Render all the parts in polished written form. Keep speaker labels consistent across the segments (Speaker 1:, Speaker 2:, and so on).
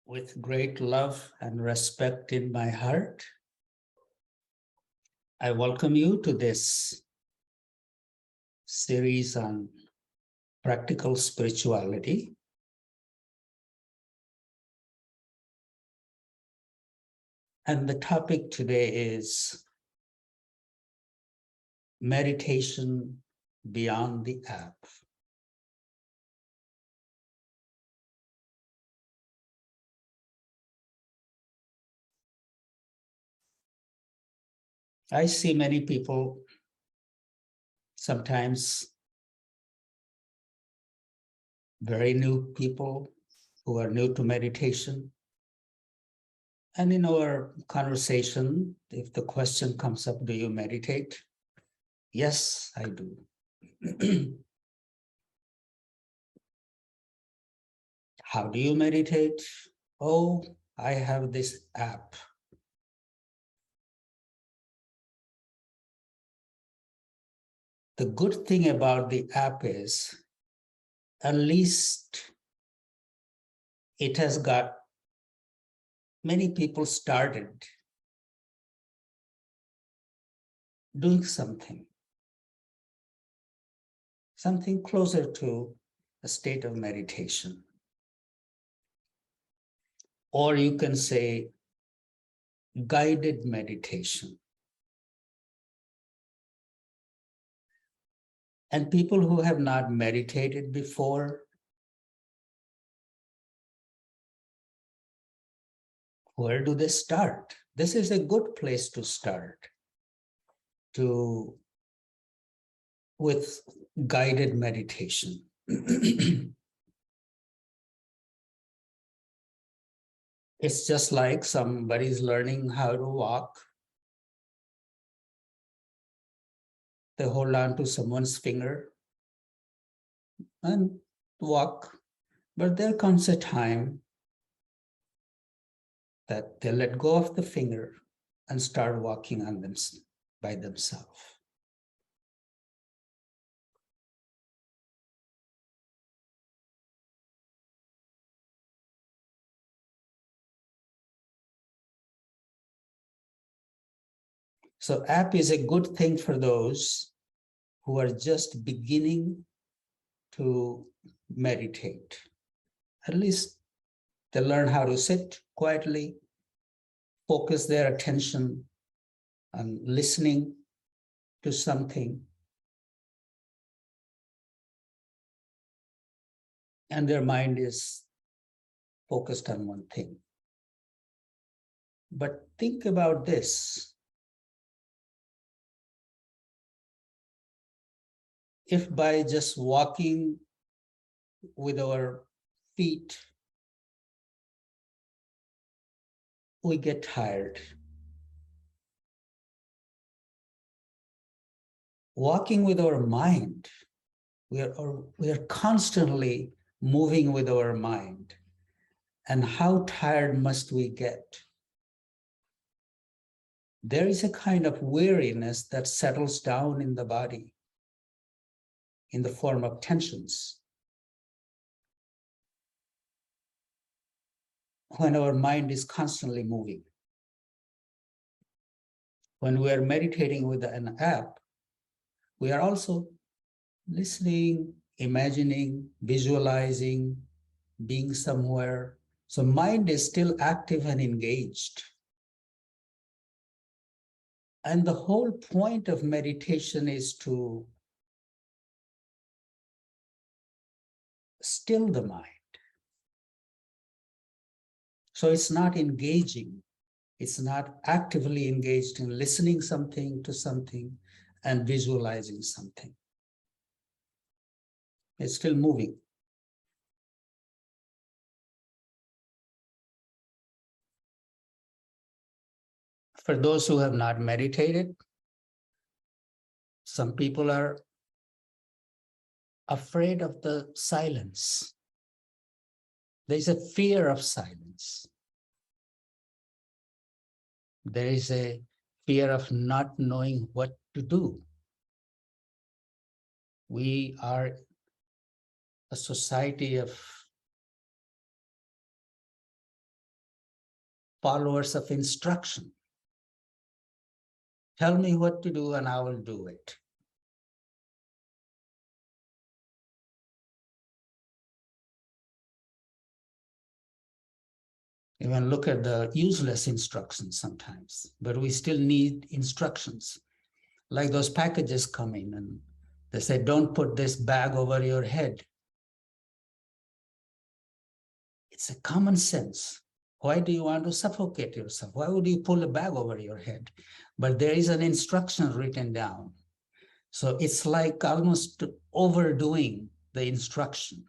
Speaker 1: With great love and respect in my heart, I welcome you to this series on practical spirituality. And the topic today is meditation beyond the app. I see many people, sometimes very new people who are new to meditation. And in our conversation, if the question comes up, do you meditate? Yes, I do. How do you meditate? Oh, I have this app. The good thing about the app is at least it has got many people started doing something closer to a state of meditation. Or you can say guided meditation. And people who have not meditated before, where do they start? This is a good place to start with guided meditation. It's just like somebody's learning how to walk. They hold on to someone's finger and walk. But there comes a time that they let go of the finger and start walking on them by themselves. So app is a good thing for those who are just beginning to meditate. At least they learn how to sit quietly, focus their attention on listening to something, and their mind is focused on one thing. But think about this. If by just walking with our feet, we get tired. Walking with our mind, we are constantly moving with our mind. And how tired must we get? There is a kind of weariness that settles down in the body in the form of tensions. When our mind is constantly moving. When we are meditating with an app, we are also listening, imagining, visualizing, being somewhere. So mind is still active and engaged. And the whole point of meditation is to still the mind. So it's not engaging. It's not actively engaged in listening something to something and visualizing something. It's still moving. For those who have not meditated, some people are afraid of the silence. There's a fear of silence. There is a fear of not knowing what to do. We are a society of followers of instruction. Tell me what to do and I will do it. Even look at the useless instructions sometimes, but we still need instructions. Like those packages come in and they say, don't put this bag over your head. It's a common sense. Why do you want to suffocate yourself? Why would you pull a bag over your head? But there is an instruction written down. So it's like almost overdoing the instruction.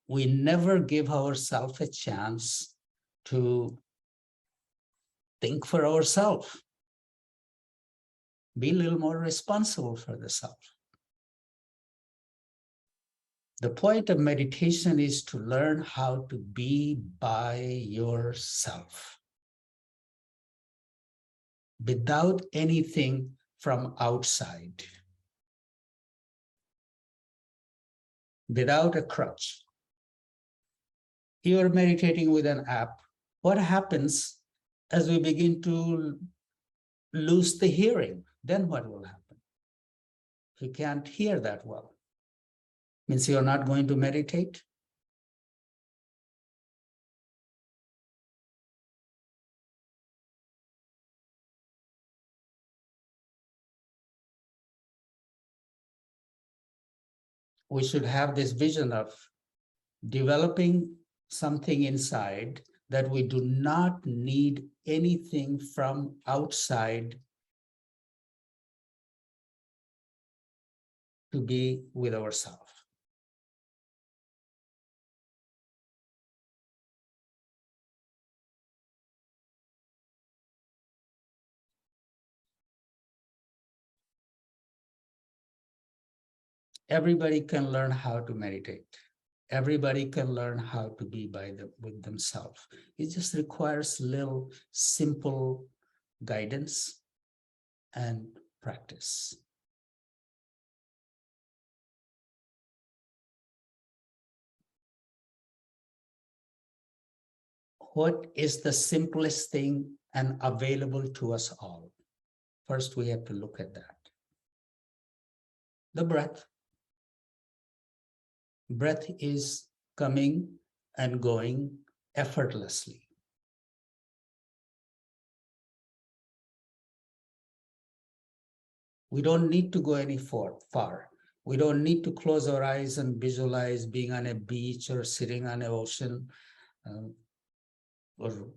Speaker 1: We never give ourselves a chance to think for ourselves. Be a little more responsible for the self. The point of meditation is to learn how to be by yourself without anything from outside, without a crutch. You are meditating with an app. What happens as we begin to lose the hearing? Then what will happen? If you can't hear that well, means you're not going to meditate. We should have this vision of developing something inside that we do not need anything from outside to be with ourselves. Everybody can learn how to meditate. Everybody can learn how to be with themselves. It just requires little simple guidance and practice. What is the simplest thing and available to us all? First, we have to look at that. The breath. Breath is coming and going effortlessly. We don't need to go any far. We don't need to close our eyes and visualize being on a beach or sitting on an ocean or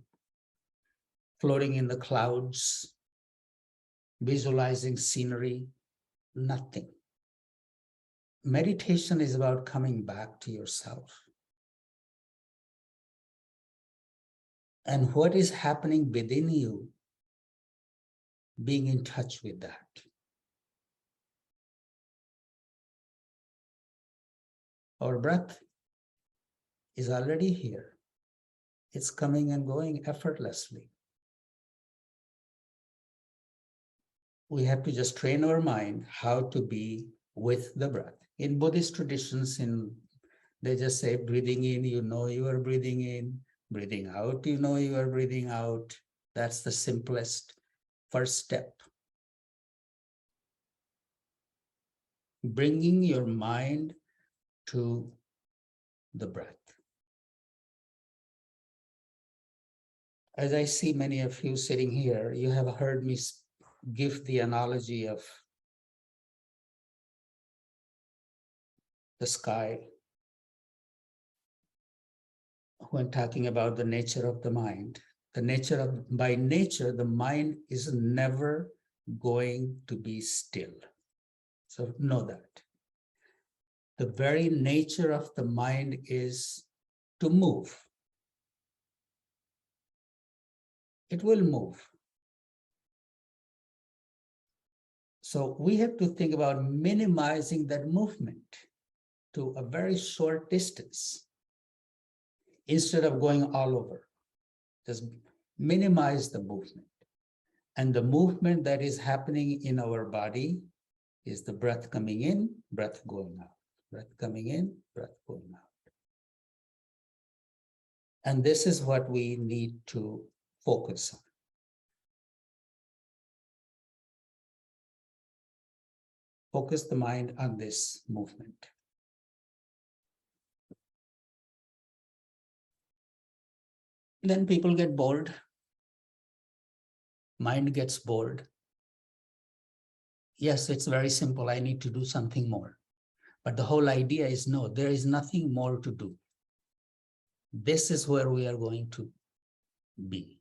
Speaker 1: floating in the clouds, visualizing scenery, nothing. Meditation is about coming back to yourself. And what is happening within you, being in touch with that. Our breath is already here. It's coming and going effortlessly. We have to just train our mind how to be with the breath. In Buddhist traditions, they just say breathing in, you know you are breathing in, breathing out, you know you are breathing out. That's the simplest first step. Bringing your mind to the breath. As I see many of you sitting here, you have heard me give the analogy of the sky when talking about the nature of the mind. By nature, the mind is never going to be still. So know that. The very nature of the mind is to move. It will move. So we have to think about minimizing that movement to a very short distance instead of going all over. Just minimize the movement. And the movement that is happening in our body is the breath coming in, breath going out. Breath coming in, breath going out. And this is what we need to focus on. Focus the mind on this movement. Then people get bored. Mind gets bored. Yes, it's very simple. I need to do something more. But the whole idea is no, there is nothing more to do. This is where we are going to be.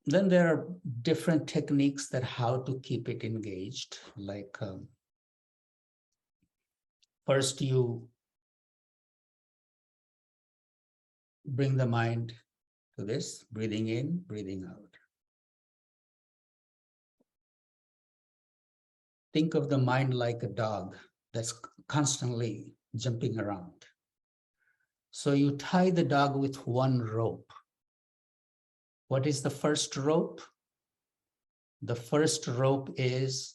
Speaker 1: Then there are different techniques that how to keep it engaged. Like first you bring the mind to this, breathing in, breathing out. Think of the mind like a dog that's constantly jumping around. So you tie the dog with one rope. What is the first rope? The first rope is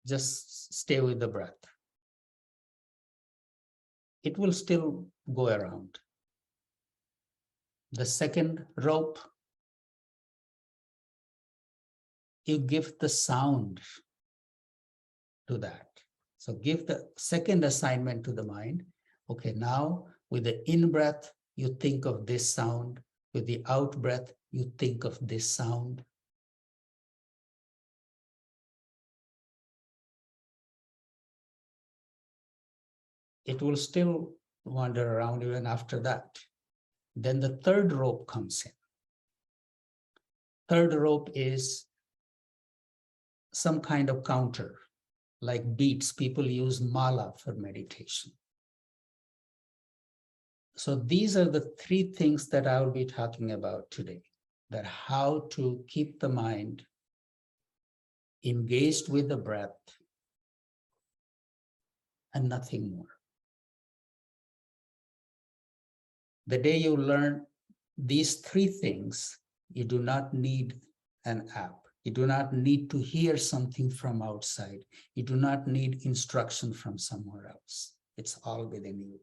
Speaker 1: just stay with the breath. It will still go around. The second rope, you give the sound to that. So give the second assignment to the mind. Okay, now with the in-breath, you think of this sound. With the out-breath, you think of this sound. It will still wander around even after that. Then the third rope comes in. Third rope is some kind of counter, like beats. People use mala for meditation. So these are the three things that I will be talking about today, that how to keep the mind engaged with the breath and nothing more. The day you learn these three things, you do not need an app. You do not need to hear something from outside. You do not need instruction from somewhere else. It's all within you.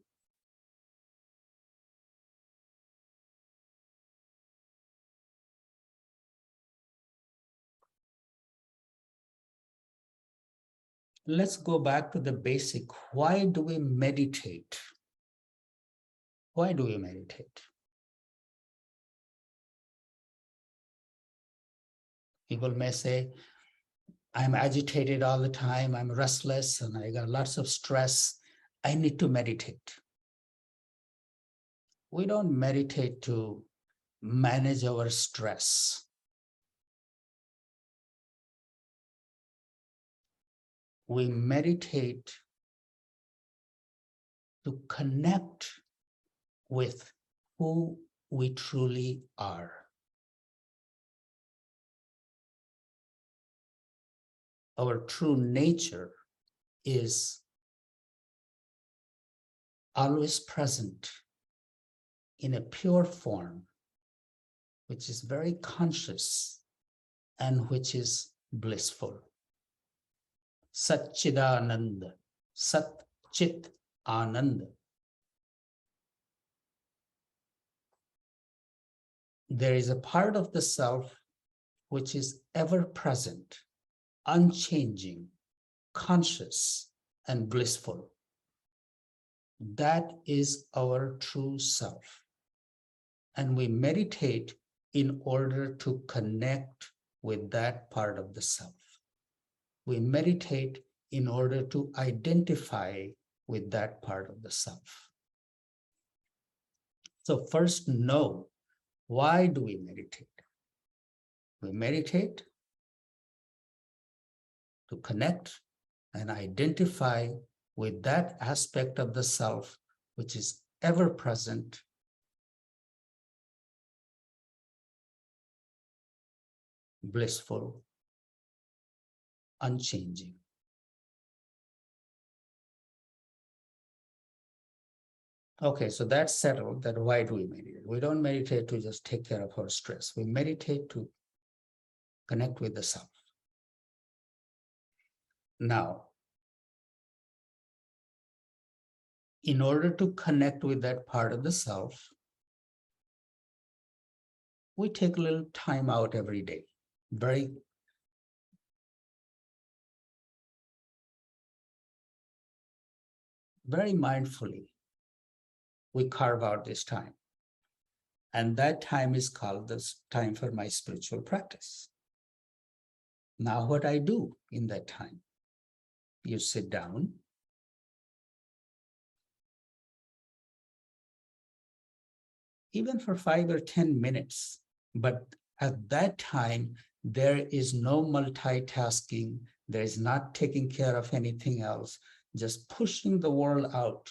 Speaker 1: Let's go back to the basic. Why do we meditate? Why do we meditate? People may say, I'm agitated all the time, I'm restless, and I got lots of stress. I need to meditate. We don't meditate to manage our stress. We meditate to connect with who we truly are. Our true nature is always present in a pure form, which is very conscious and which is blissful. Satchidananda, Sat Chit Ananda. There is a part of the self which is ever present, unchanging, conscious, and blissful. That is our true self. And we meditate in order to connect with that part of the self. We meditate in order to identify with that part of the self. So first know, why do we meditate? We meditate to connect and identify with that aspect of the self which is ever present, blissful, unchanging. Okay, so that's settled, that why do we meditate? We don't meditate to just take care of our stress. We meditate to connect with the self. Now, in order to connect with that part of the self, we take a little time out every day, very mindfully. We carve out this time. And that time is called this time for my spiritual practice. Now, what I do in that time, you sit down, even for 5 or 10 minutes, but at that time, there is no multitasking, there is not taking care of anything else, just pushing the world out,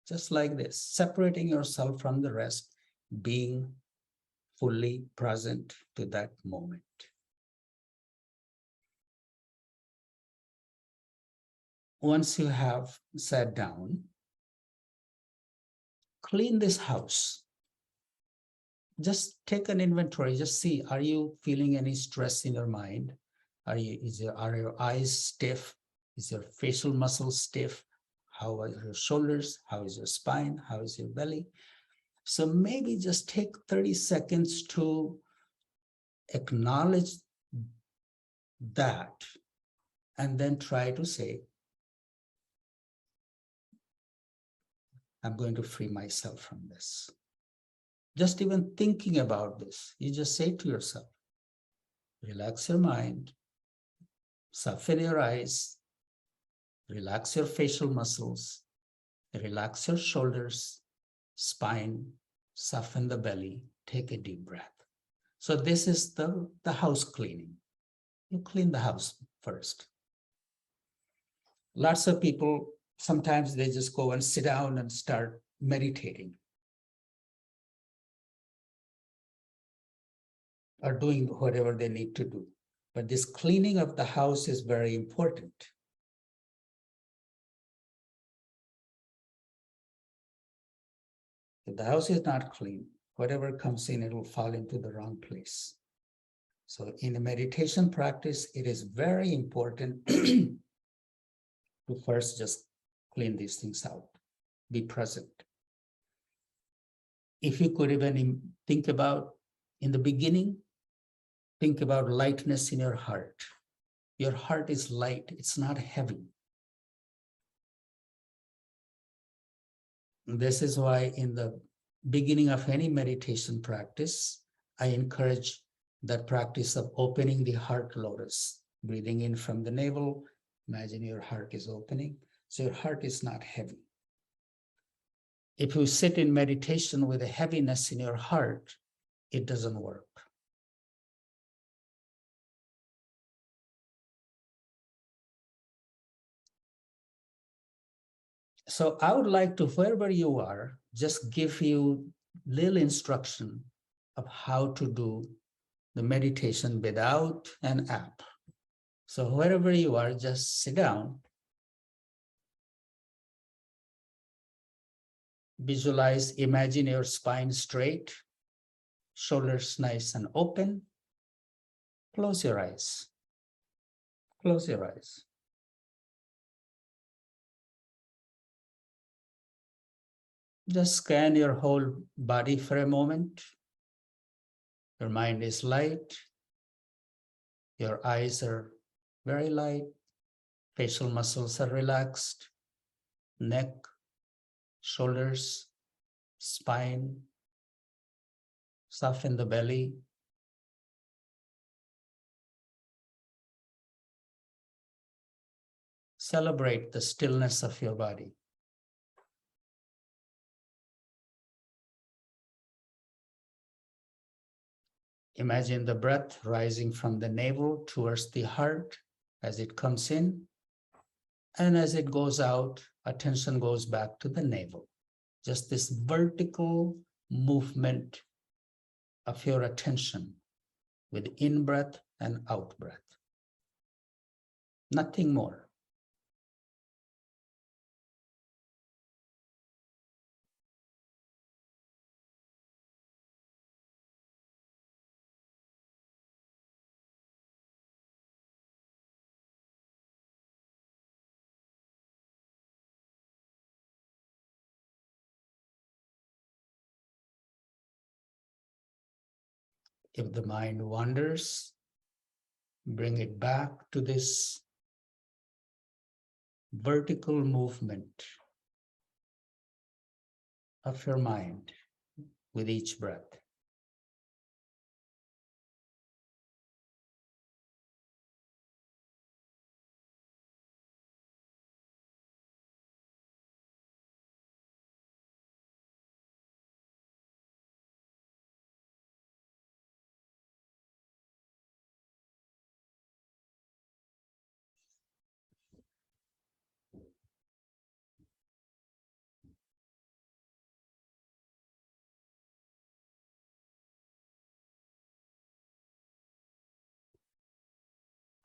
Speaker 1: just like this, separating yourself from the rest, being fully present to that moment. Once you have sat down, clean this house. Just take an inventory, just see, are you feeling any stress in your mind? Are your eyes stiff? Is your facial muscle stiff? How are your shoulders? How is your spine? How is your belly? So maybe just take 30 seconds to acknowledge that and then try to say, I'm going to free myself from this. Just even thinking about this, you just say to yourself, relax your mind, soften your eyes, relax your facial muscles, relax your shoulders, spine, soften the belly, take a deep breath. So this is the house cleaning. You clean the house first. Lots of people, sometimes they just go and sit down and start meditating or doing whatever they need to do. But this cleaning of the house is very important. If the house is not clean, whatever comes in, it will fall into the wrong place. So in a meditation practice, it is very important to first just clean these things out, be present. If you could even think about, in the beginning, think about lightness in your heart. Your heart is light, it's not heavy. This is why in the beginning of any meditation practice, I encourage that practice of opening the heart lotus, breathing in from the navel. Imagine your heart is opening, so your heart is not heavy. If you sit in meditation with a heaviness in your heart, it doesn't work. So I would like to, wherever you are, just give you little instruction of how to do the meditation without an app. So wherever you are, just sit down. Visualize, imagine your spine straight, shoulders nice and open. Close your eyes. Close your eyes. Just scan your whole body for a moment. Your mind is light. Your eyes are very light. Facial muscles are relaxed. Neck, shoulders, spine. Soften the belly. Celebrate the stillness of your body. Imagine the breath rising from the navel towards the heart as it comes in, and as it goes out, attention goes back to the navel. Just this vertical movement of your attention with in-breath and out-breath. Nothing more. If the mind wanders, bring it back to this vertical movement of your mind with each breath.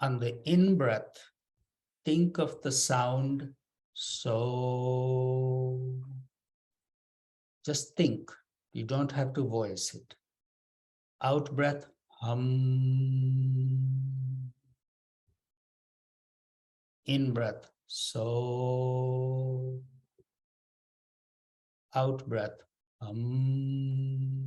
Speaker 1: On the in-breath, think of the sound so. Just think. You don't have to voice it. Out breath, hum. In breath, so. Out breath, hum.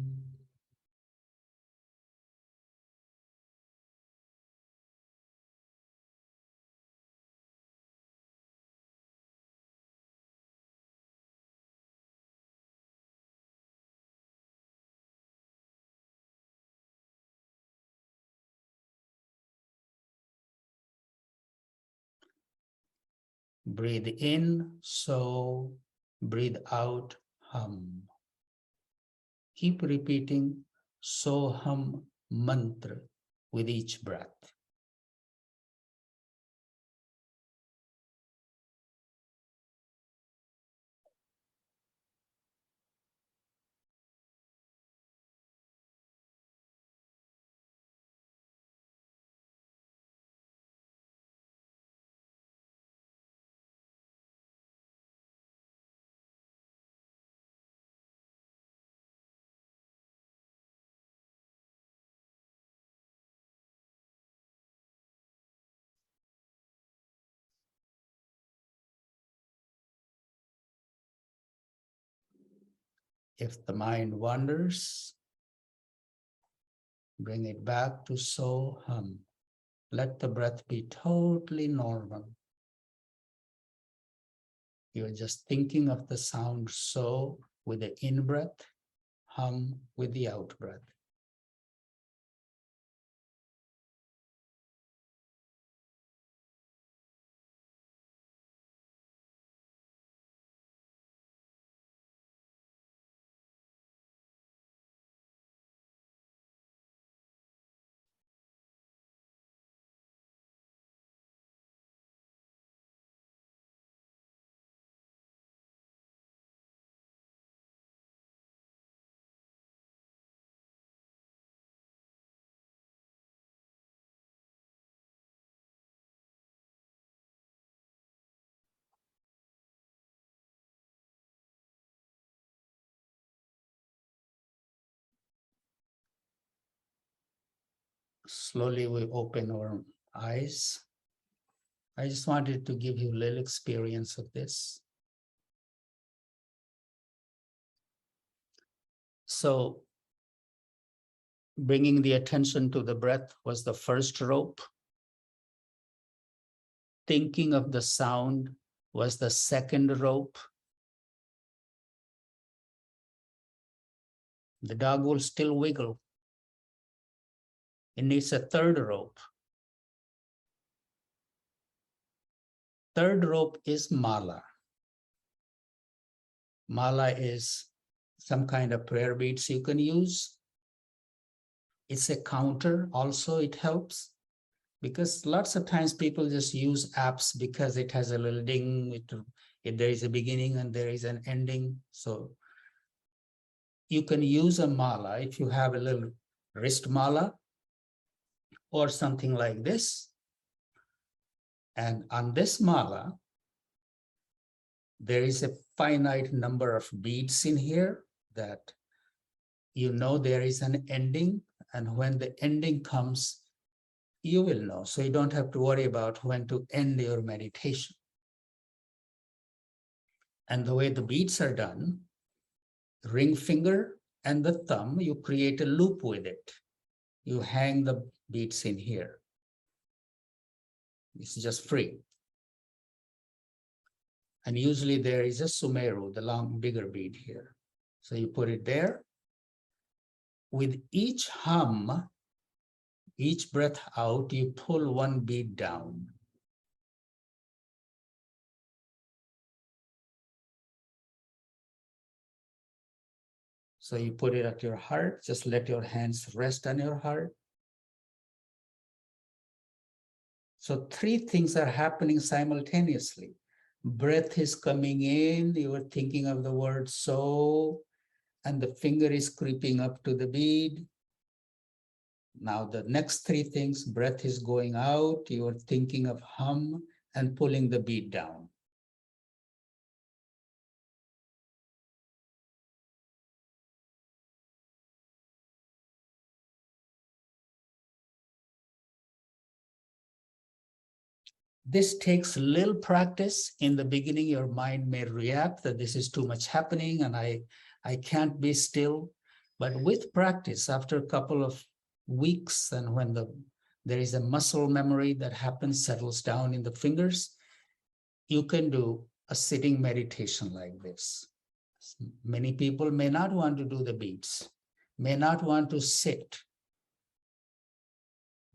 Speaker 1: Breathe in, so. Breathe out, hum. Keep repeating Soham mantra with each breath. If the mind wanders, bring it back to Soham. Let the breath be totally normal. You're just thinking of the sound so with the in-breath, hum with the out-breath. Slowly we open our eyes. I just wanted to give you a little experience of this. So bringing the attention to the breath was the first rope. Thinking of the sound was the second rope. The dog will still wiggle. It needs a third rope. Third rope is mala. Mala is some kind of prayer beads you can use. It's a counter also, it helps. Because lots of times people just use apps because it has a little ding, there is a beginning and there is an ending. So you can use a mala if you have a little wrist mala or something like this. And on this mala, there is a finite number of beads in here that you know there is an ending. And when the ending comes, you will know. So you don't have to worry about when to end your meditation. And the way the beads are done, ring finger and the thumb, you create a loop with it. you hang the beads in here. It's just free. And usually there is a Sumeru, the long, bigger bead here. So you put it there. With each hum, each breath out, you pull one bead down. So you put it at your heart, just let your hands rest on your heart. So three things are happening simultaneously. Breath is coming in, you are thinking of the word so, and the finger is creeping up to the bead. Now the next three things, breath is going out, you are thinking of hum and pulling the bead down. This takes little practice. In the beginning, your mind may react that this is too much happening and I can't be still. But with practice, after a couple of weeks, and when there is a muscle memory that happens, settles down in the fingers, you can do a sitting meditation like this. Many people may not want to do the beats, may not want to sit.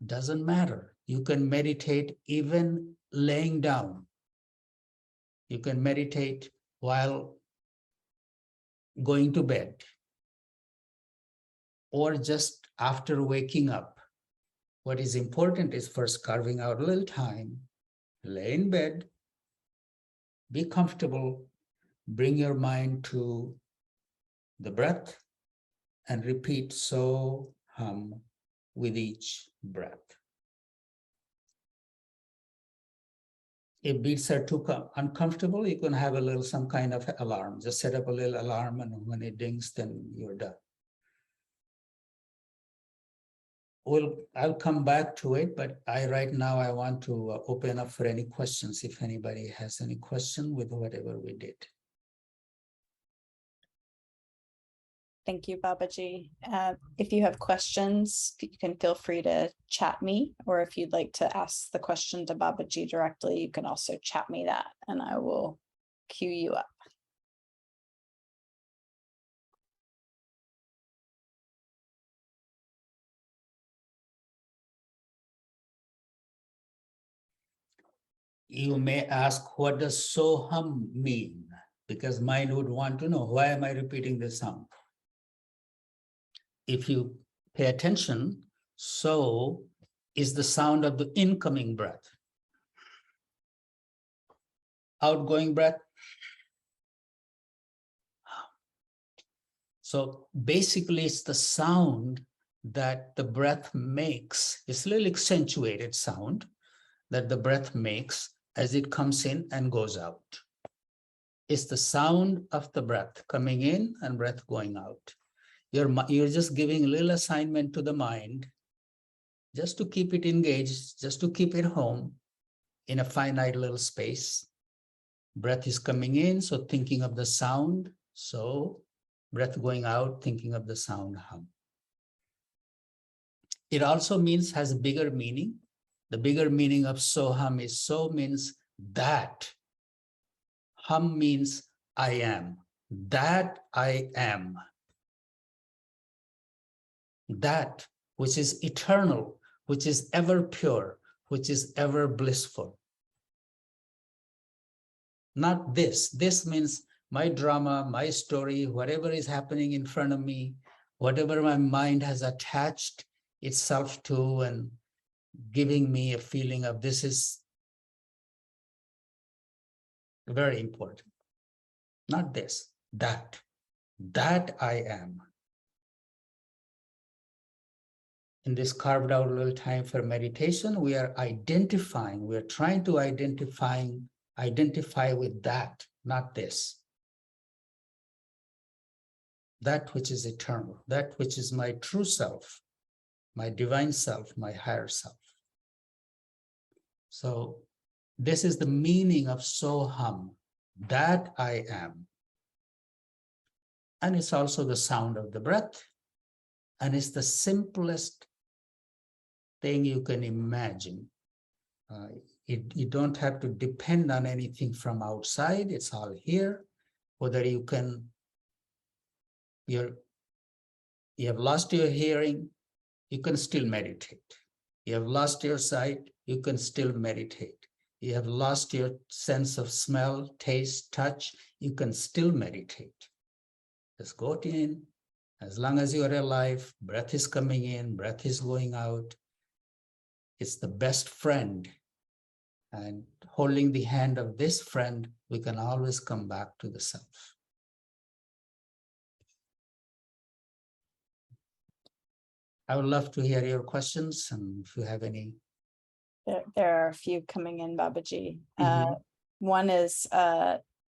Speaker 1: Doesn't matter. You can meditate even laying down. You can meditate while going to bed or just after waking up. What is important is first carving out a little time, lay in bed, be comfortable, bring your mind to the breath and repeat so, hum with each breath. If beats are too uncomfortable, you can have some kind of alarm. Just set up a little alarm, and when it dings, then you're done. I'll come back to it, but right now I want to open up for any questions, if anybody has any question with whatever we did.
Speaker 2: Thank you, Babaji. If you have questions, you can feel free to chat me, or if you'd like to ask the question to Babaji directly, you can also chat me that, and I will queue you up.
Speaker 1: You may ask, what does so hum mean? Because mind would want to know, why am I repeating this hum? If you pay attention, so is the sound of the incoming breath. Outgoing breath. So basically it's the sound that the breath makes. It's a little accentuated sound that the breath makes as it comes in and goes out. It's the sound of the breath coming in and breath going out. You're just giving a little assignment to the mind just to keep it engaged, just to keep it home in a finite little space. Breath is coming in, so thinking of the sound. So breath going out, thinking of the sound hum. It also has a bigger meaning. The bigger meaning of so hum is so means that. Hum means I am. That I am. That which is eternal, which is ever pure, which is ever blissful. Not this. This means my drama, my story, whatever is happening in front of me, whatever my mind has attached itself to and giving me a feeling of this is very important. Not this, that. That I am. In this carved out little time for meditation, we are identifying, we are trying to identify with that, not this. That which is eternal, that which is my true self, my divine self, my higher self. So this is the meaning of so hum, that I am. And it's also the sound of the breath. And it's the simplest thing you can imagine. You don't have to depend on anything from outside. It's all here. Whether you have lost your hearing, you can still meditate. You have lost your sight, you can still meditate. You have lost your sense of smell, taste, touch, you can still meditate. Just go in. As long as you are alive, breath is coming in, breath is going out. It's the best friend. And holding the hand of this friend, we can always come back to the self. I would love to hear your questions, and if you have any.
Speaker 2: There are a few coming in, Babaji.
Speaker 1: Mhm.
Speaker 2: One is,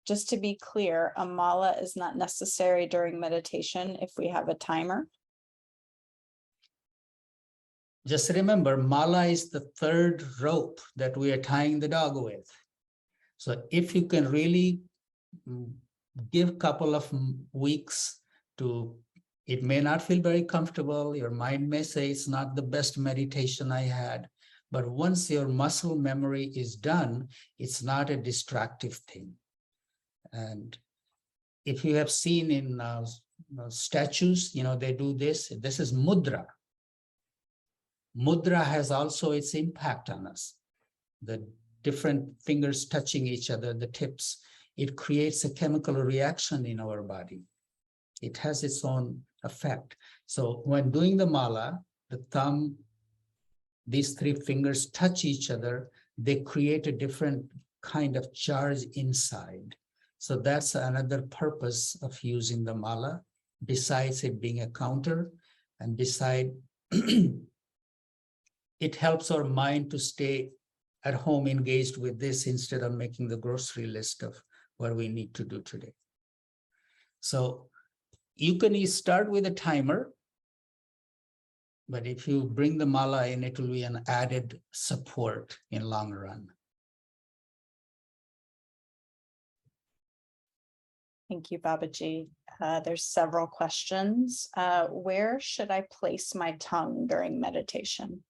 Speaker 2: just to be clear, a mala is not necessary during meditation if we have a timer.
Speaker 1: Just remember, mala is the third rope that we are tying the dog with. So if you can really give a couple of weeks to, it may not feel very comfortable. Your mind may say it's not the best meditation I had. But once your muscle memory is done, it's not a distractive thing. And if you have seen in statues, they do this. This is mudra. Mudra has also its impact on us. The different fingers touching each other, the tips, it creates a chemical reaction in our body. It has its own effect. So when doing the mala, the thumb, these three fingers touch each other, they create a different kind of charge inside. So that's another purpose of using the mala, besides it being a counter, and beside it helps our mind to stay at home engaged with this instead of making the grocery list of what we need to do today. So you can start with a timer, but if you bring the mala in, it will be an added support in long run.
Speaker 2: Thank you, Babaji. There's several questions. Where should I place my tongue during meditation?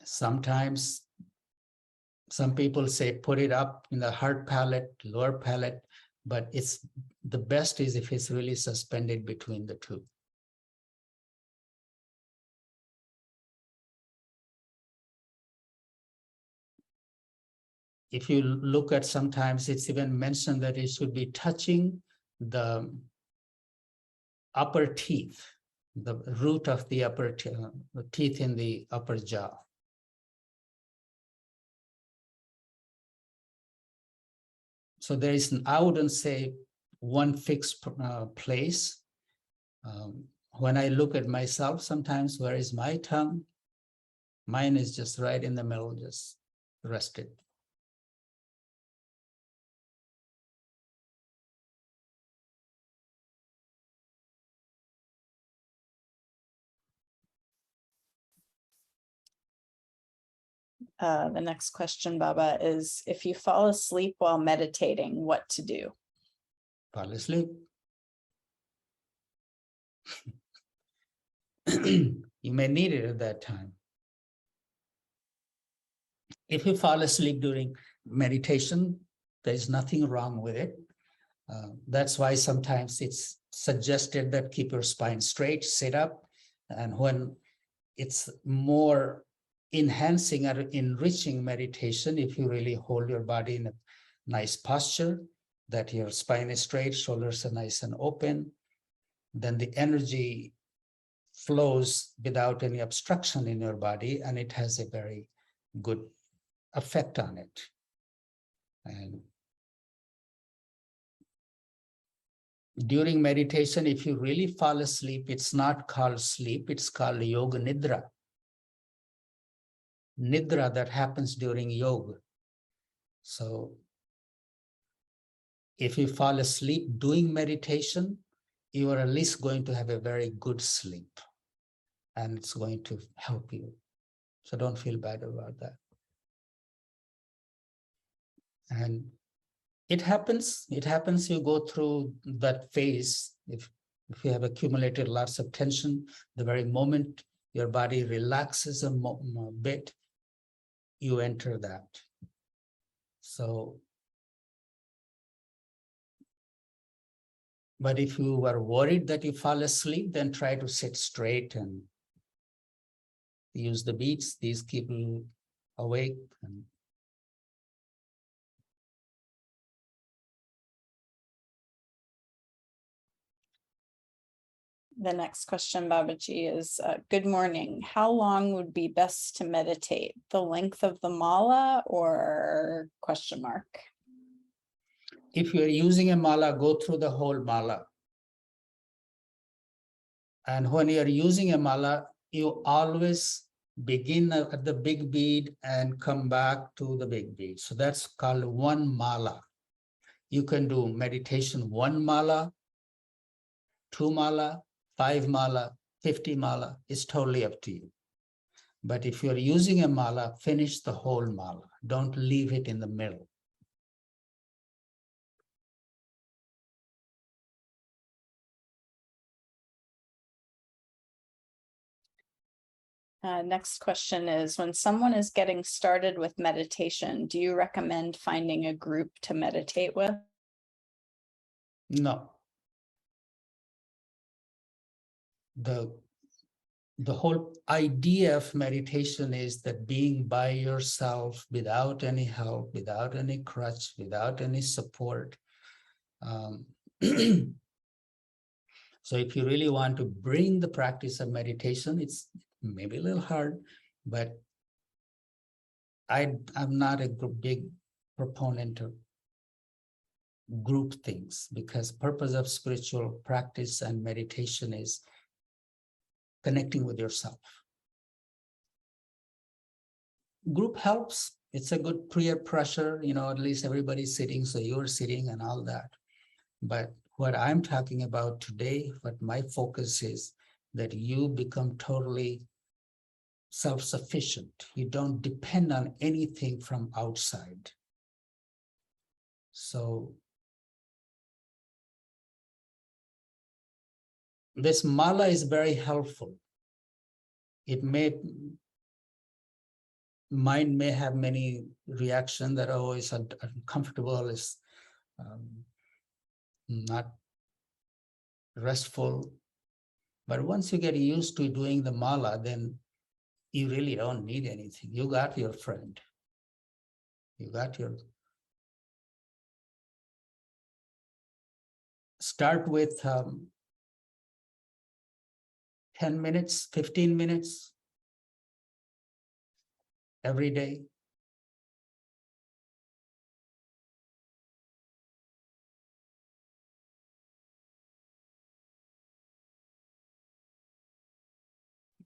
Speaker 1: Sometimes some people say put it up in the heart palate, lower palate, but it's the best is if it's really suspended between the two. If you look at, sometimes it's even mentioned that it should be touching the upper teeth, the root of the upper teeth in the upper jaw. So there is, I wouldn't say one fixed place. When I look at myself, sometimes where is my tongue? Mine is just right in the middle, just rested.
Speaker 2: The next question, Baba, is if you fall asleep while meditating, what to do?
Speaker 1: Fall asleep. You may need it at that time. If you fall asleep during meditation, there's nothing wrong with it. That's why sometimes it's suggested that keep your spine straight, sit up, and when it's more enhancing or enriching meditation, if you really hold your body in a nice posture, that your spine is straight, shoulders are nice and open, then the energy flows without any obstruction in your body, and it has a very good effect on it. And during meditation, if you really fall asleep, it's not called sleep, it's called yoga nidra. Nidra that happens during yoga. So if you fall asleep doing meditation, you are at least going to have a very good sleep, and it's going to help you. So don't feel bad about that. And It happens. You go through that phase. If you have accumulated lots of tension, the very moment your body relaxes a bit, you enter that. So, but if you are worried that you fall asleep, then try to sit straight and use the beats. These keep you awake. And
Speaker 2: the next question, Babaji, is good morning. How long would be best to meditate? The length of the mala or question mark?
Speaker 1: if you're using a mala, go through the whole mala. And when you're using a mala, you always begin at the big bead and come back to the big bead. So that's called one mala. You can do meditation 1 mala, 2 mala, 5 mala, 50 mala. It's totally up to you. But if you're using a mala, finish the whole mala. Don't leave it in the middle.
Speaker 2: Next question is, when someone is getting started with meditation, do you recommend finding a group to meditate with?
Speaker 1: No. The whole idea of meditation is that being by yourself without any help, without any crutch, without any support. So if you really want to bring the practice of meditation, it's maybe a little hard, but I'm not a big proponent of group things, because purpose of spiritual practice and meditation is connecting with yourself. Group helps. It's a good peer pressure, at least everybody's sitting, so you're sitting and all that. But what I'm talking about today, what my focus is, that you become totally self-sufficient. You don't depend on anything from outside. So this mala is very helpful. Mind may have many reactions that are always uncomfortable, is not restful. But once you get used to doing the mala, then you really don't need anything. You got your friend. You got your... Start with 10 minutes, 15 minutes every day.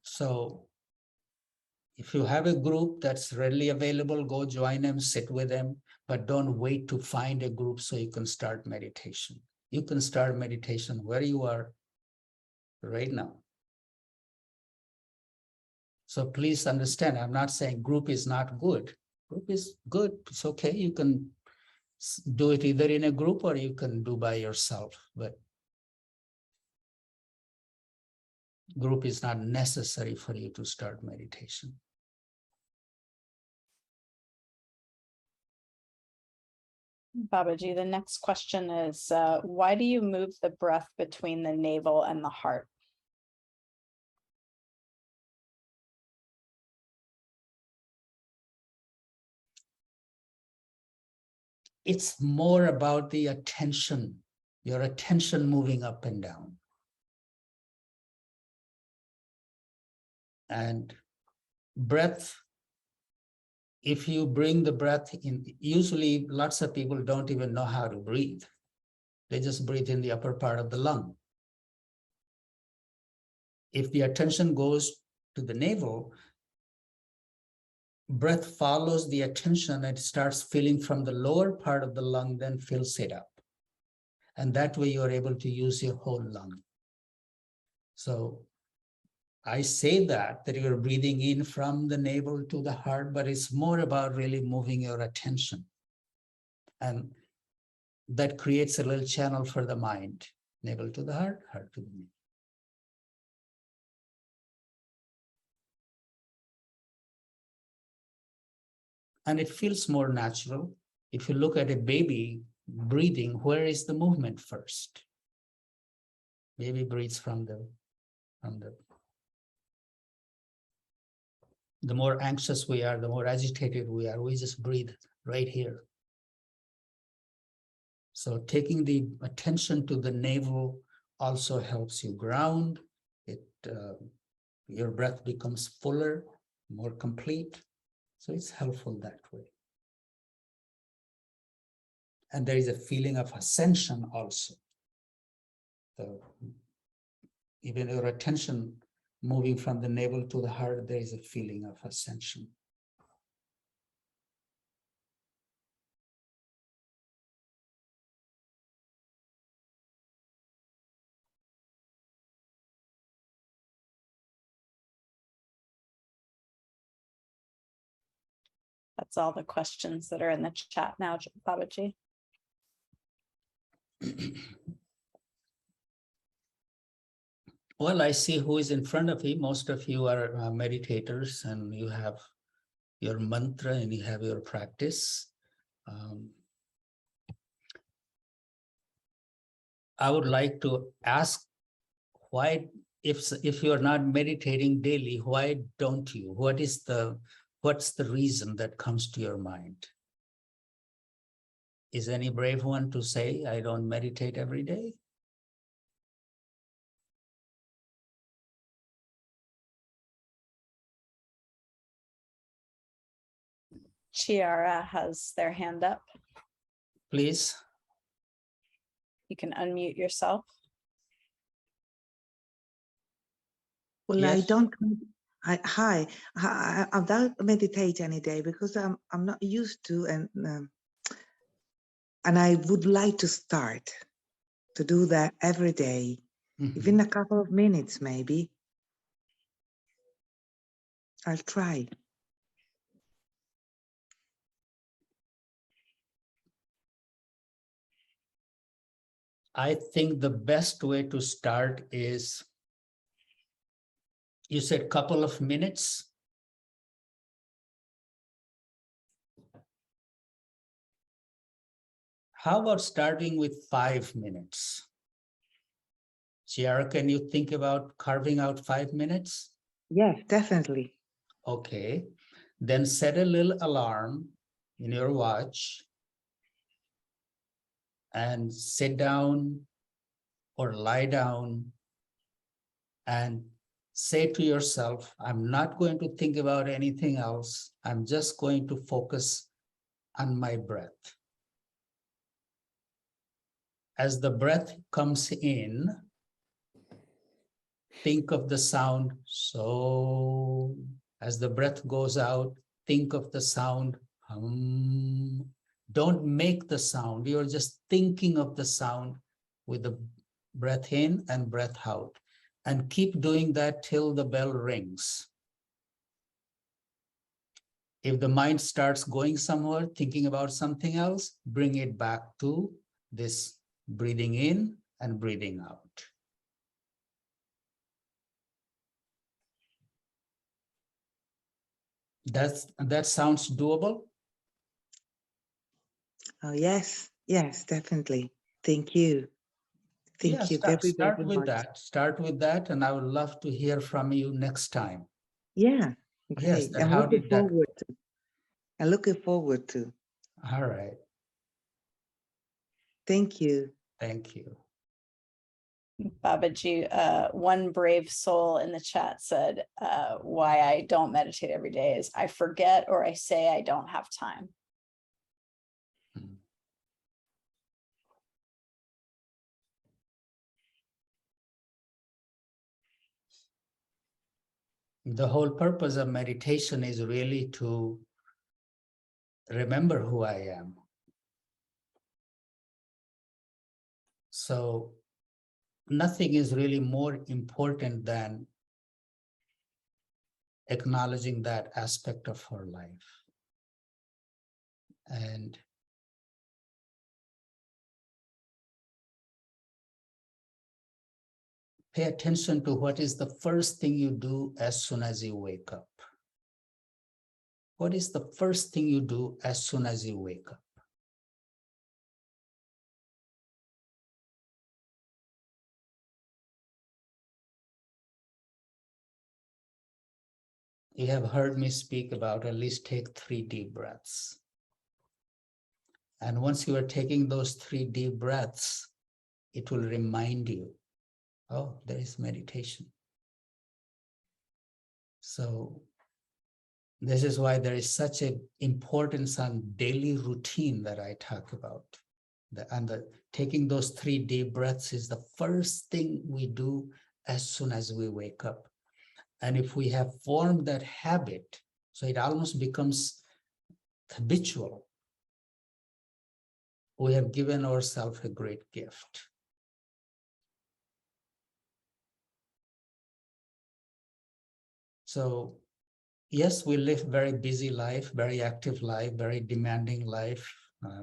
Speaker 1: So if you have a group that's readily available, go join them, sit with them, but don't wait to find a group so you can start meditation. You can start meditation where you are right now. So please understand, I'm not saying group is not good. Group is good, it's okay. You can do it either in a group or you can do by yourself, but group is not necessary for you to start meditation.
Speaker 2: Babaji, the next question is, why do you move the breath between the navel and the heart?
Speaker 1: It's more about the attention, your attention moving up and down. And breath, if you bring the breath in, usually lots of people don't even know how to breathe. They just breathe in the upper part of the lung. If the attention goes to the navel, breath follows the attention and starts filling from the lower part of the lung, then fills it up. And that way you're able to use your whole lung. So I say that you're breathing in from the navel to the heart, but it's more about really moving your attention. And that creates a little channel for the mind. Navel to the heart, heart to the navel. And it feels more natural. If you look at a baby breathing, where is the movement first? Baby breathes from the more anxious we are, the more agitated we are, we just breathe right here. So taking the attention to the navel also helps you ground. Your breath becomes fuller, more complete. So it's helpful that way. And there is a feeling of ascension also. So even your attention moving from the navel to the heart, there is a feeling of ascension.
Speaker 2: That's all the questions that are in the chat now, Babaji.
Speaker 1: Well, I see who is in front of you. Most of you are meditators, and you have your mantra and you have your practice. I would like to ask, why, if you're not meditating daily, why don't you? What's the reason that comes to your mind? Is any brave one to say, I don't meditate every day?
Speaker 2: Chiara has their hand up.
Speaker 1: Please.
Speaker 2: You can unmute yourself.
Speaker 3: Well,
Speaker 1: Yes.
Speaker 3: I don't. I don't meditate any day because I'm not used to, and I would like to start to do that every day, even a couple of minutes maybe. I'll try.
Speaker 1: I think the best way to start is, you said couple of minutes. How about starting with 5 minutes? Chiara, can you think about carving out 5 minutes?
Speaker 3: Yes, definitely.
Speaker 1: Okay, then set a little alarm in your watch and sit down or lie down and say to yourself, I'm not going to think about anything else. I'm just going to focus on my breath. As the breath comes in, think of the sound so. As the breath goes out, think of the sound hum. Don't make the sound. You're just thinking of the sound with the breath in and breath out. And keep doing that till the bell rings. If the mind starts going somewhere, thinking about something else, bring it back to this breathing in and breathing out. That sounds doable?
Speaker 3: Oh yes, yes, definitely. Thank you. Thank you very,
Speaker 1: Start
Speaker 3: very
Speaker 1: with
Speaker 3: much.
Speaker 1: that. Start with that, and I would love to hear from you next time.
Speaker 3: Yeah,
Speaker 1: Yes,
Speaker 3: great.
Speaker 1: and
Speaker 3: I'm
Speaker 1: how
Speaker 3: looking
Speaker 1: did that?
Speaker 3: forward to. I'm looking forward to.
Speaker 1: All right.
Speaker 3: Thank you.
Speaker 1: Thank you.
Speaker 2: Babaji, one brave soul in the chat said, why I don't meditate every day is I forget or I say I don't have time.
Speaker 1: The whole purpose of meditation is really to remember who I am. So nothing is really more important than acknowledging that aspect of our life. And Pay attention to what is the first thing you do as soon as you wake up. What is the first thing you do as soon as you wake up? You have heard me speak about at least take 3 deep breaths. And once you are taking those 3 deep breaths, it will remind you, oh, there is meditation. So this is why there is such an importance on daily routine that I talk about. Taking those 3 deep breaths is the first thing we do as soon as we wake up. And if we have formed that habit, so it almost becomes habitual, we have given ourselves a great gift. So yes, we live very busy life, very active life, very demanding life.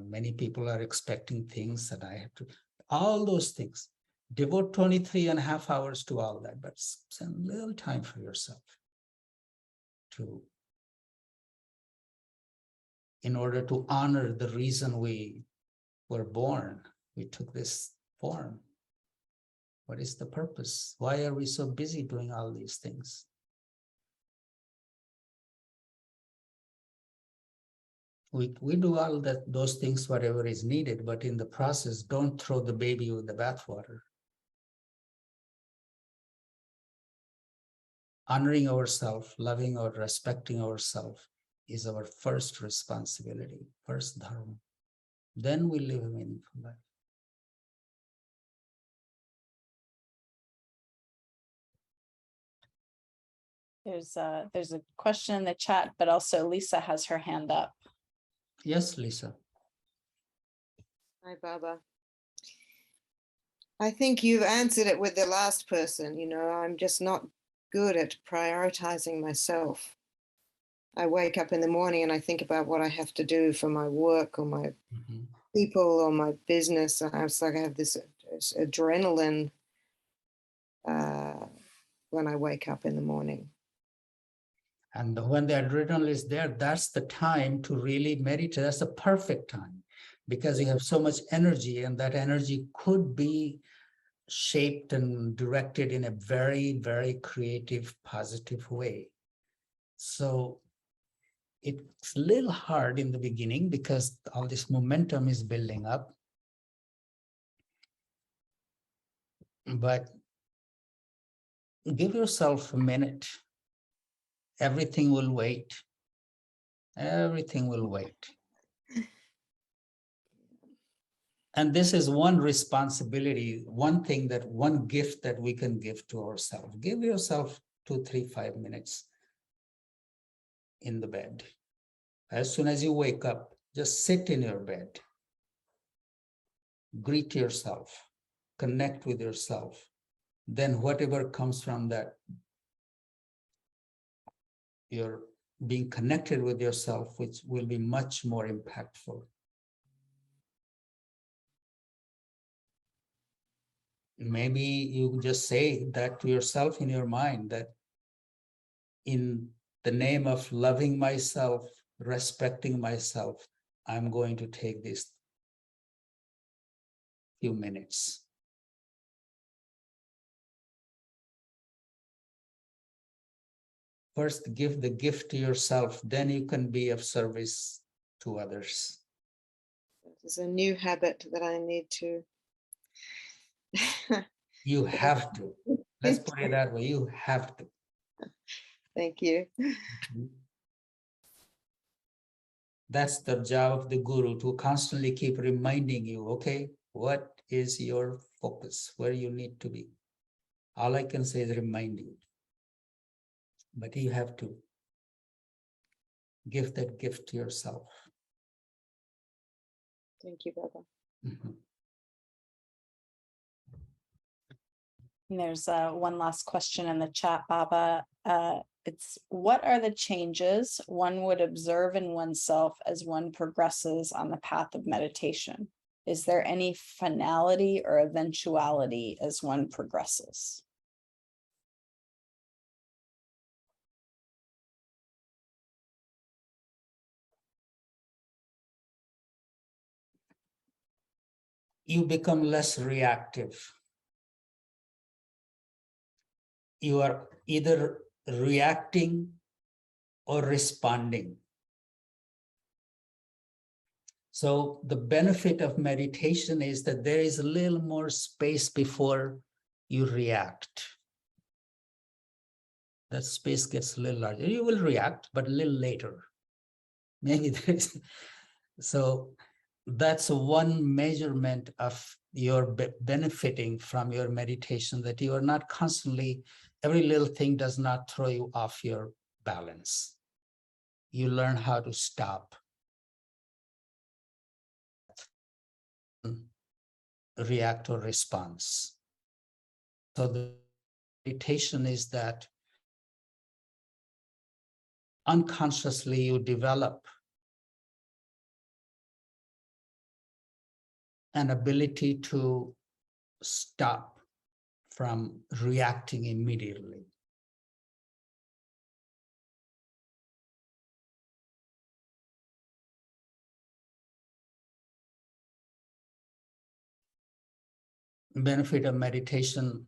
Speaker 1: Many people are expecting things that I have to, all those things. Devote 23.5 hours to all that, but spend a little time for yourself in order to honor the reason we were born. We took this form. What is the purpose? Why are we so busy doing all these things? We do all those things, whatever is needed, but in the process, don't throw the baby with the bathwater. Honoring ourselves, loving or respecting ourselves is our first responsibility, first dharma. Then we live a meaningful life.
Speaker 2: There's a question in the chat, but also Lisa has her hand up.
Speaker 1: Yes, Lisa.
Speaker 4: Hi, Baba. I think you've answered it with the last person. You know, I'm just not good at prioritizing myself. I wake up in the morning and I think about what I have to do for my work or my people or my business. And it's like I have this adrenaline when I wake up in the morning.
Speaker 1: And when the adrenaline is there, that's the time to really meditate. That's the perfect time because you have so much energy, and that energy could be shaped and directed in a very, very creative, positive way. So it's a little hard in the beginning because all this momentum is building up. But give yourself a minute. Everything will wait. Everything will wait. And this is one responsibility, one gift that we can give to ourselves. Give yourself 2, 3, 5 minutes in the bed. As soon as you wake up, just sit in your bed. Greet yourself. Connect with yourself. Then whatever comes from that, you're being connected with yourself, which will be much more impactful. Maybe you just say that to yourself in your mind, that in the name of loving myself, respecting myself, I'm going to take these few minutes. First, give the gift to yourself, then you can be of service to others.
Speaker 4: It's a new habit that I need to.
Speaker 1: You have to. Let's put it that way. You have to.
Speaker 4: Thank you.
Speaker 1: That's the job of the guru, to constantly keep reminding you, okay, what is your focus, where you need to be. All I can say is remind you. But you have to give that gift to yourself.
Speaker 4: Thank you, Baba.
Speaker 1: Mm-hmm.
Speaker 2: And there's one last question in the chat, Baba. It's, what are the changes one would observe in oneself as one progresses on the path of meditation? Is there any finality or eventuality as one progresses?
Speaker 1: you become less reactive. You are either reacting or responding. So the benefit of meditation is that there is a little more space before you react. That space gets a little larger. You will react, but a little later. Maybe there's, so that's one measurement of your benefiting from your meditation, that you are not constantly, every little thing does not throw you off your balance. You learn how to stop, react or response. So the meditation is that unconsciously you develop an ability to stop from reacting immediately. Benefit of meditation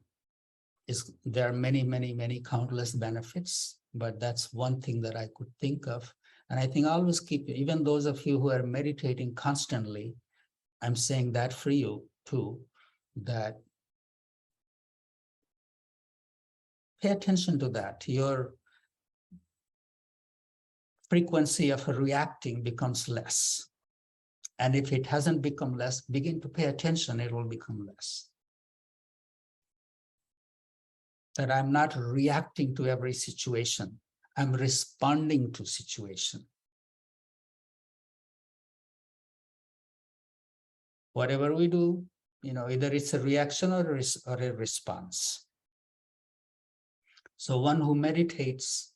Speaker 1: is there are many countless benefits, but that's one thing that I could think of. And I think always keep, even those of you who are meditating constantly, I'm saying that for you too, that pay attention to that. Your frequency of reacting becomes less. And if it hasn't become less, begin to pay attention, it will become less. That I'm not reacting to every situation. I'm responding to situation. Whatever we do, either it's a reaction or a response. So one who meditates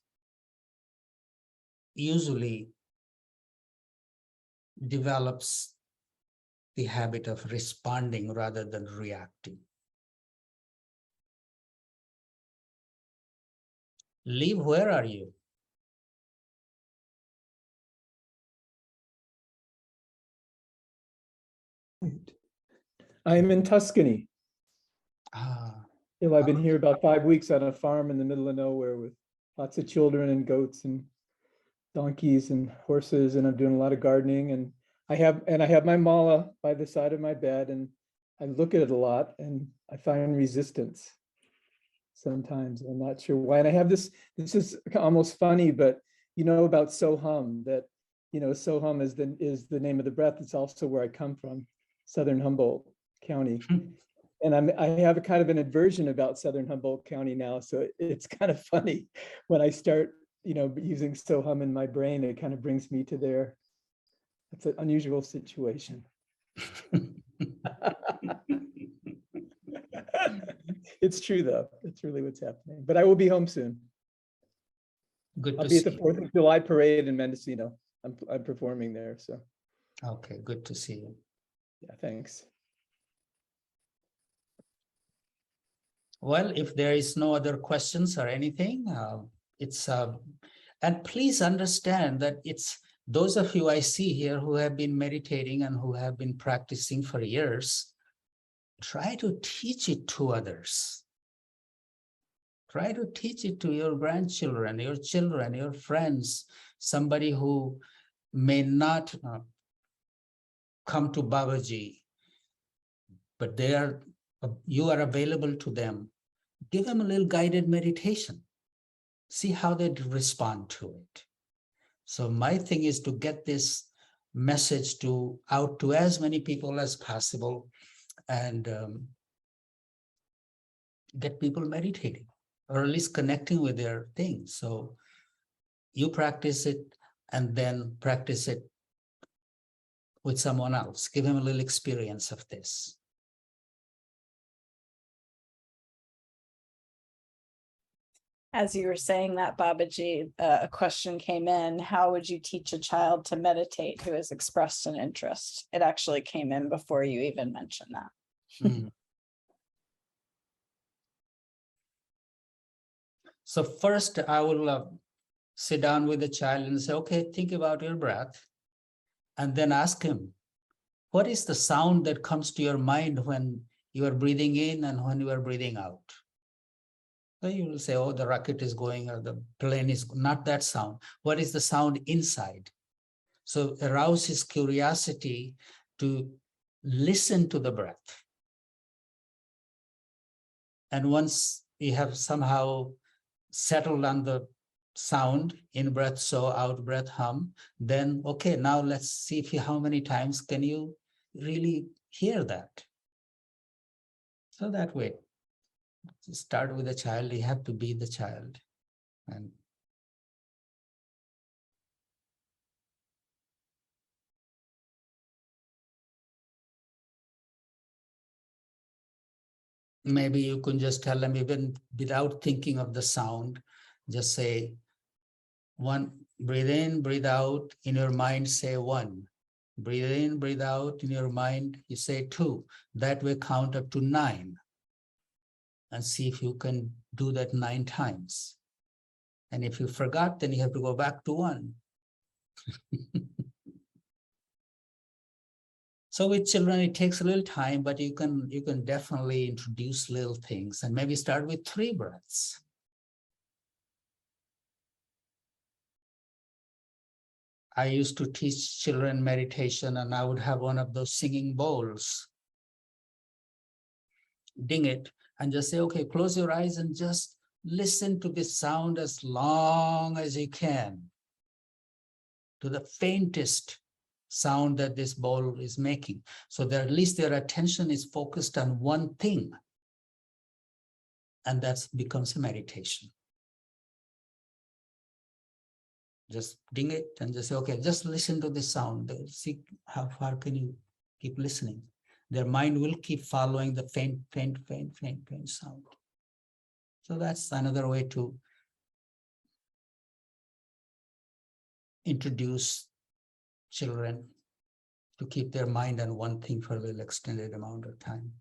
Speaker 1: usually develops the habit of responding rather than reacting. Liv, where are you?
Speaker 5: I'm in Tuscany.
Speaker 1: Ah,
Speaker 5: I've been here about 5 weeks on a farm in the middle of nowhere with lots of children and goats and donkeys and horses, and I'm doing a lot of gardening. And I have my mala by the side of my bed, and I look at it a lot, and I find resistance sometimes. I'm not sure why. And I have this is almost funny, but about Soham, that Soham is the name of the breath. It's also where I come from, Southern Humboldt County. And I have a kind of an aversion about Southern Humboldt County now. So it's kind of funny when I start, using Soham in my brain, it kind of brings me to there. It's an unusual situation. It's true though. It's really what's happening. But I will be home soon.
Speaker 1: good
Speaker 5: I'll
Speaker 1: to
Speaker 5: be at
Speaker 1: see
Speaker 5: the
Speaker 1: you.
Speaker 5: 4th of July parade in Mendocino. I'm performing there. So
Speaker 1: Okay, good to see you.
Speaker 5: yeah, thanks.
Speaker 1: Well, if there is no other questions or anything, and please understand that it's those of you I see here who have been meditating and who have been practicing for years, try to teach it to others. Try to teach it to your grandchildren, your children, your friends, somebody who may not come to Babaji, but you are available to them. Give them a little guided meditation. See how they respond to it. So my thing is to get this message out to as many people as possible, and get people meditating, or at least connecting with their things. So you practice it and then practice it with someone else. Give them a little experience of this.
Speaker 2: As you were saying that, Babaji, a question came in. How would you teach a child to meditate who has expressed an interest? It actually came in before you even mentioned that.
Speaker 1: Mm. So first I will sit down with the child and say, okay, think about your breath, and then ask him, what is the sound that comes to your mind when you are breathing in and when you are breathing out? So you will say, oh, the rocket is going or the plane is not that sound. What is the sound inside? So arouse his curiosity to listen to the breath. And once you have somehow settled on the sound, in breath, so out breath, hum, then, okay, now let's see if how many times can you really hear that. So that way, to start with the child, you have to be the child. And maybe you can just tell them, even without thinking of the sound, just say, one, breathe in, breathe out. In your mind, say one. Breathe in, breathe out. In your mind, you say two. That way, count up to 9. And see if you can do that 9 times. And if you forgot, then you have to go back to 1. So with children, it takes a little time, but you can definitely introduce little things and maybe start with 3 breaths. I used to teach children meditation, and I would have one of those singing bowls. Ding it and just say, okay, close your eyes and just listen to this sound as long as you can, to the faintest sound that this bowl is making. So that at least their attention is focused on one thing. And that becomes a meditation. Just ding it and just say, okay, just listen to this sound. See how far can you keep listening. Their mind will keep following the faint sound. So that's another way to introduce children to keep their mind on one thing for a little extended amount of time.